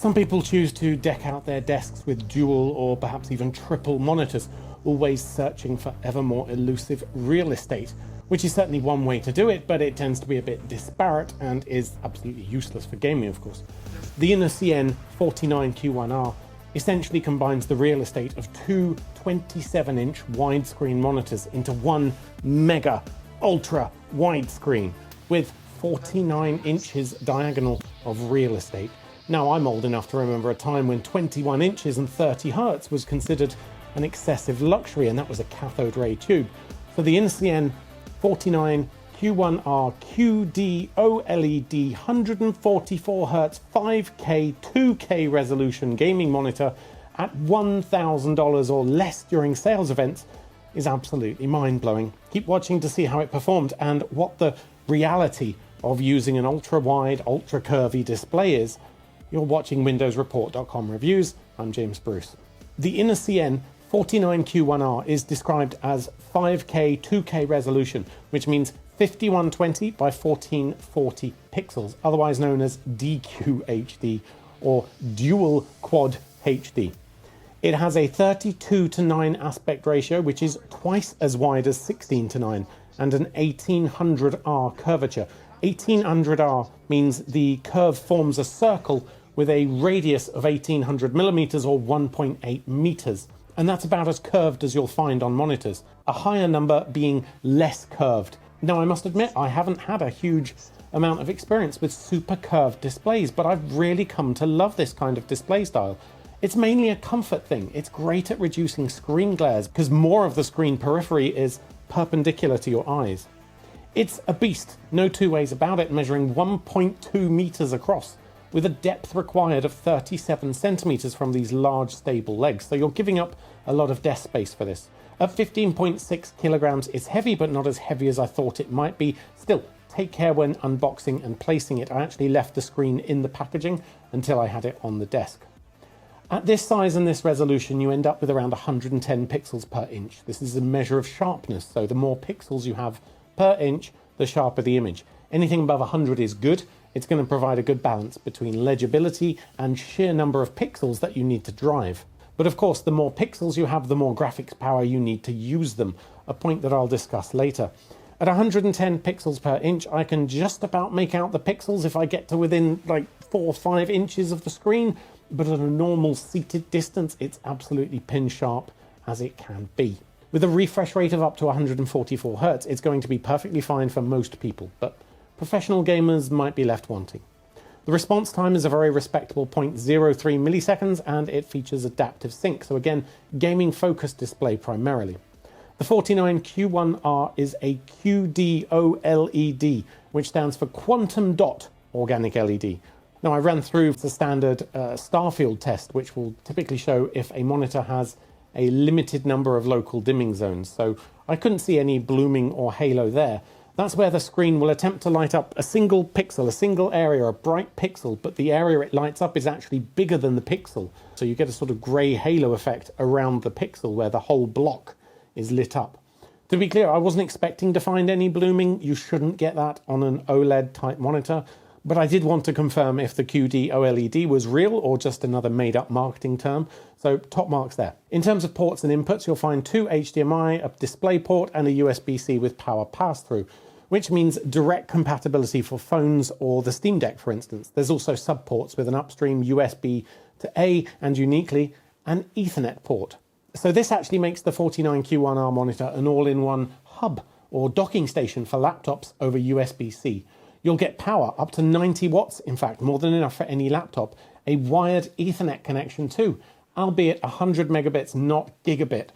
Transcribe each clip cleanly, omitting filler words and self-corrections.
Some people choose to deck out their desks with dual or perhaps even triple monitors, always searching for ever more elusive real estate, which is certainly one way to do it, but it tends to be a bit disparate and is absolutely useless for gaming, of course. The InnoCN 49Q1R essentially combines the real estate of two 27-inch widescreen monitors into one mega ultra widescreen with 49 inches diagonal of real estate. Now, I'm old enough to remember a time when 21 inches and 30 hertz was considered an excessive luxury, and that was a cathode ray tube. So the InnoCN 49Q1R QD OLED 144 Hz 5K 2K resolution gaming monitor at $1,000 or less during sales events is absolutely mind-blowing. Keep watching to see how it performed and what the reality of using an ultra-wide, ultra-curvy display is. You're watching WindowsReport.com reviews. I'm James Bruce. The InnoCN 49Q1R is described as 5K 2K resolution, which means 5120 by 1440 pixels, otherwise known as DQHD or Dual Quad HD. It has a 32:9 aspect ratio, which is twice as wide as 16:9, and an 1800R curvature. 1800R means the curve forms a circle with a radius of 1800 millimeters or 1.8 meters. And that's about as curved as you'll find on monitors, a higher number being less curved. Now, I must admit, I haven't had a huge amount of experience with super curved displays, but I've really come to love this kind of display style. It's mainly a comfort thing. It's great at reducing screen glares because more of the screen periphery is perpendicular to your eyes. It's a beast, no two ways about it, measuring 1.2 meters across, with a depth required of 37 centimeters from these large stable legs, so you're giving up a lot of desk space for this. At 15.6 kilograms, it's heavy, but not as heavy as I thought it might be. Still, take care when unboxing and placing it. I actually left the screen in the packaging until I had it on the desk. At this size and this resolution, you end up with around 110 pixels per inch. This is a measure of sharpness, so the more pixels you have per inch, the sharper the image. Anything above 100 is good. It's going to provide a good balance between legibility and sheer number of pixels that you need to drive. But of course, the more pixels you have, the more graphics power you need to use them, a point that I'll discuss later. At 110 pixels per inch, I can just about make out the pixels if I get to within like 4 or 5 inches of the screen, but at a normal seated distance, it's absolutely pin sharp as it can be. With a refresh rate of up to 144 Hz, it's going to be perfectly fine for most people, but professional gamers might be left wanting. The response time is a very respectable 0.03 milliseconds, and it features adaptive sync, so again, gaming-focused display primarily. The 49Q1R is a QD OLED, which stands for Quantum Dot Organic LED. Now, I ran through the standard Starfield test, which will typically show if a monitor has a limited number of local dimming zones, so I couldn't see any blooming or halo there. That's where the screen will attempt to light up a single pixel, a single area, a bright pixel, but the area it lights up is actually bigger than the pixel. So you get a sort of grey halo effect around the pixel where the whole block is lit up. To be clear, I wasn't expecting to find any blooming. You shouldn't get that on an OLED type monitor, but I did want to confirm if the QD OLED was real or just another made-up marketing term, so top marks there. In terms of ports and inputs, you'll find 2 HDMI, a display port, and a USB-C with power pass-through, which means direct compatibility for phones or the Steam Deck, for instance. There's also sub-ports with an upstream USB to A and, uniquely, an Ethernet port. So this actually makes the 49Q1R monitor an all-in-one hub or docking station for laptops over USB-C. You'll get power up to 90 watts, in fact, more than enough for any laptop, a wired Ethernet connection too, albeit 100 megabits, not gigabit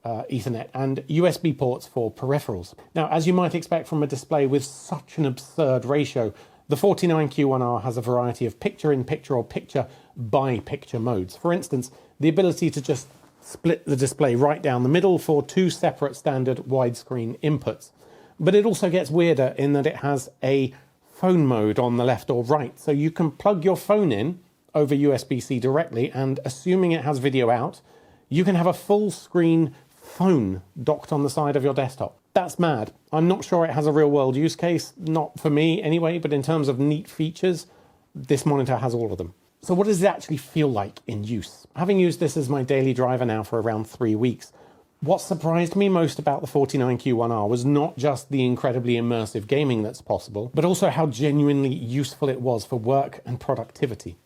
Ethernet, and USB ports for peripherals. Now, as you might expect from a display with such an absurd ratio, the 49Q1R has a variety of picture-in-picture or picture-by-picture modes. For instance, the ability to just split the display right down the middle for 2 separate standard widescreen inputs. But it also gets weirder in that it has a phone mode on the left or right. So you can plug your phone in over USB-C directly, and assuming it has video out, you can have a full screen phone docked on the side of your desktop. That's mad. I'm not sure it has a real world use case, not for me anyway, but in terms of neat features, this monitor has all of them. So what does it actually feel like in use? Having used this as my daily driver now for around 3 weeks, what surprised me most about the 49Q1R was not just the incredibly immersive gaming that's possible, but also how genuinely useful it was for work and productivity.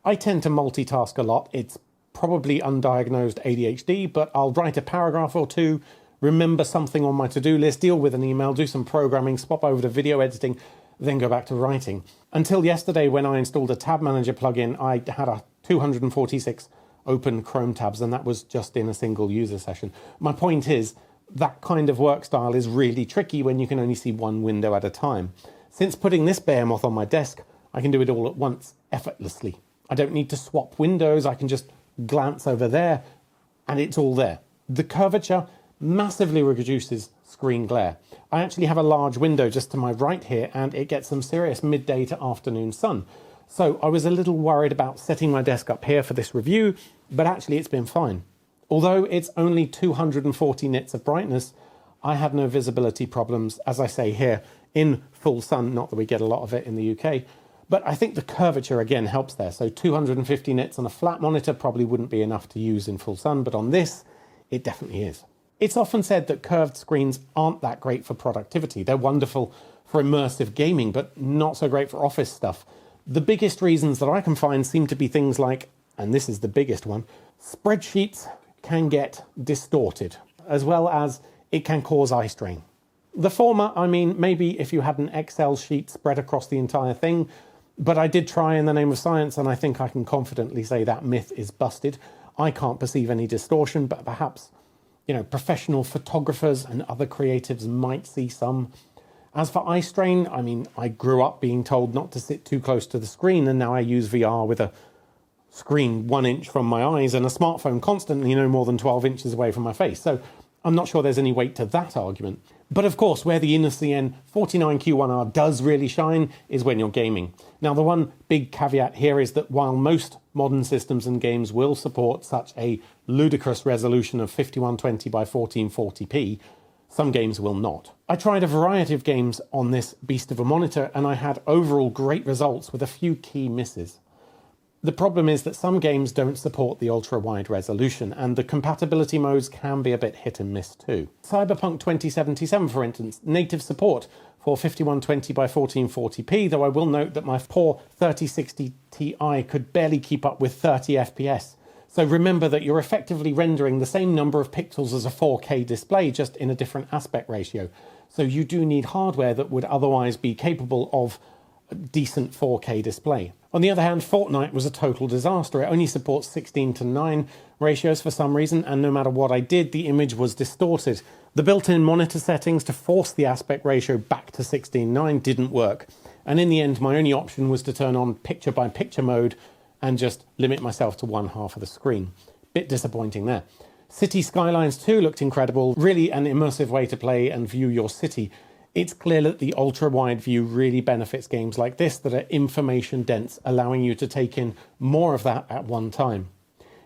I tend to multitask a lot. It's probably undiagnosed ADHD, but I'll write a paragraph or two, remember something on my to-do list, deal with an email, do some programming, swap over to video editing, then go back to writing. Until yesterday, when I installed a tab manager plugin, I had a 246 open Chrome tabs, and that was just in a single user session. My point is, that kind of work style is really tricky when you can only see one window at a time. Since putting this behemoth on my desk, I can do it all at once, effortlessly. I don't need to swap windows, I can just glance over there, and it's all there. The curvature massively reduces screen glare. I actually have a large window just to my right here, and it gets some serious midday to afternoon sun. So I was a little worried about setting my desk up here for this review, but actually it's been fine. Although it's only 240 nits of brightness, I had no visibility problems, as I say here, in full sun, not that we get a lot of it in the UK, but I think the curvature again helps there. So 250 nits on a flat monitor probably wouldn't be enough to use in full sun, but on this, it definitely is. It's often said that curved screens aren't that great for productivity. They're wonderful for immersive gaming, but not so great for office stuff. The biggest reasons that I can find seem to be things like, and this is the biggest one, spreadsheets can get distorted, as well as it can cause eye strain. The former, I mean, maybe if you had an Excel sheet spread across the entire thing, but I did try in the name of science, and I think I can confidently say that myth is busted. I can't perceive any distortion, but perhaps, professional photographers and other creatives might see some. As for eye strain, I mean, I grew up being told not to sit too close to the screen, and now I use VR with a screen 1 inch from my eyes and a smartphone constantly no more than 12 inches away from my face. So I'm not sure there's any weight to that argument. But of course, where the InnoCN 49Q1R does really shine is when you're gaming. Now, the one big caveat here is that while most modern systems and games will support such a ludicrous resolution of 5120 by 1440p, some games will not. I tried a variety of games on this beast of a monitor, and I had overall great results with a few key misses. The problem is that some games don't support the ultra-wide resolution, and the compatibility modes can be a bit hit and miss too. Cyberpunk 2077, for instance, native support for 5120 by 1440p, though I will note that my poor 3060 Ti could barely keep up with 30 FPS. So remember that you're effectively rendering the same number of pixels as a 4K display, just in a different aspect ratio. So you do need hardware that would otherwise be capable of a decent 4K display. On the other hand, Fortnite was a total disaster. It only supports 16:9 ratios for some reason, and no matter what I did, the image was distorted. The built-in monitor settings to force the aspect ratio back to 16:9 didn't work. And in the end, my only option was to turn on picture-by-picture mode and just limit myself to one half of the screen. Bit disappointing there. City Skylines 2 looked incredible, really an immersive way to play and view your city. It's clear that the ultra-wide view really benefits games like this that are information dense, allowing you to take in more of that at one time.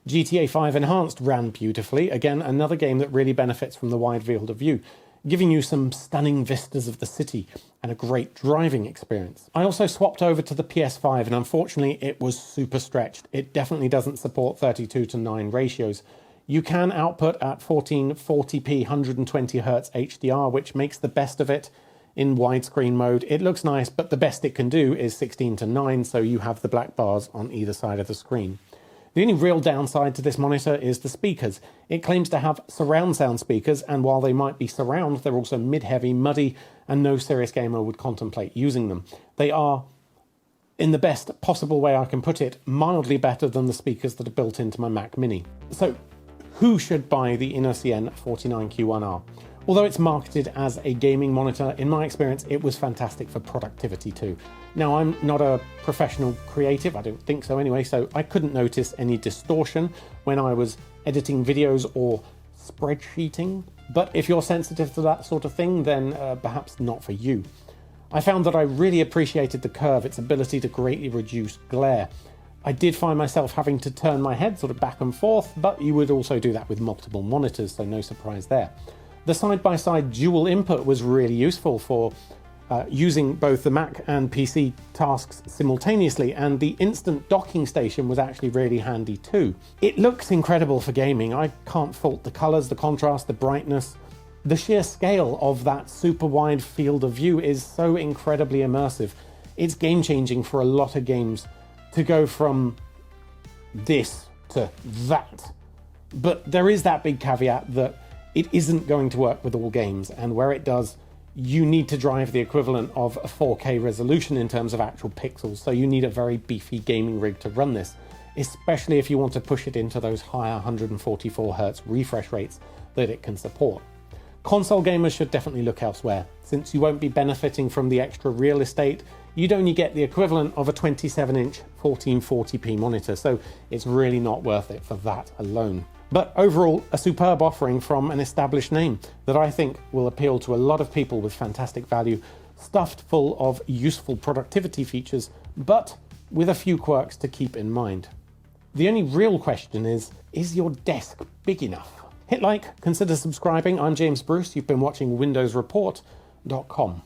GTA 5 Enhanced ran beautifully, again another game that really benefits from the wide field of view, giving you some stunning vistas of the city and a great driving experience. I also swapped over to the PS5, and unfortunately it was super stretched. It definitely doesn't support 32:9 ratios. You can output at 1440p 120Hz HDR, which makes the best of it in widescreen mode. It looks nice, but the best it can do is 16:9, so you have the black bars on either side of the screen. The only real downside to this monitor is the speakers. It claims to have surround sound speakers, and while they might be surround, they're also mid-heavy, muddy, and no serious gamer would contemplate using them. They are, in the best possible way I can put it, mildly better than the speakers that are built into my Mac Mini. So, who should buy the InnoCN 49Q1R? Although it's marketed as a gaming monitor, in my experience, it was fantastic for productivity too. Now, I'm not a professional creative, I don't think so anyway, so I couldn't notice any distortion when I was editing videos or spreadsheeting. But if you're sensitive to that sort of thing, then perhaps not for you. I found that I really appreciated the curve, its ability to greatly reduce glare. I did find myself having to turn my head sort of back and forth, but you would also do that with multiple monitors, so no surprise there. The side-by-side dual input was really useful for using both the Mac and PC tasks simultaneously, and the instant docking station was actually really handy too. It looks incredible for gaming. I can't fault the colors, the contrast, the brightness. The sheer scale of that super wide field of view is so incredibly immersive. It's game-changing for a lot of games to go from this to that. But there is that big caveat that it isn't going to work with all games, and where it does, you need to drive the equivalent of a 4K resolution in terms of actual pixels, so you need a very beefy gaming rig to run this, especially if you want to push it into those higher 144Hz refresh rates that it can support. Console gamers should definitely look elsewhere. Since you won't be benefiting from the extra real estate, you'd only get the equivalent of a 27-inch 1440p monitor, so it's really not worth it for that alone. But overall, a superb offering from an established name that I think will appeal to a lot of people with fantastic value, stuffed full of useful productivity features, but with a few quirks to keep in mind. The only real question is your desk big enough? Hit like, consider subscribing. I'm James Bruce. You've been watching WindowsReport.com.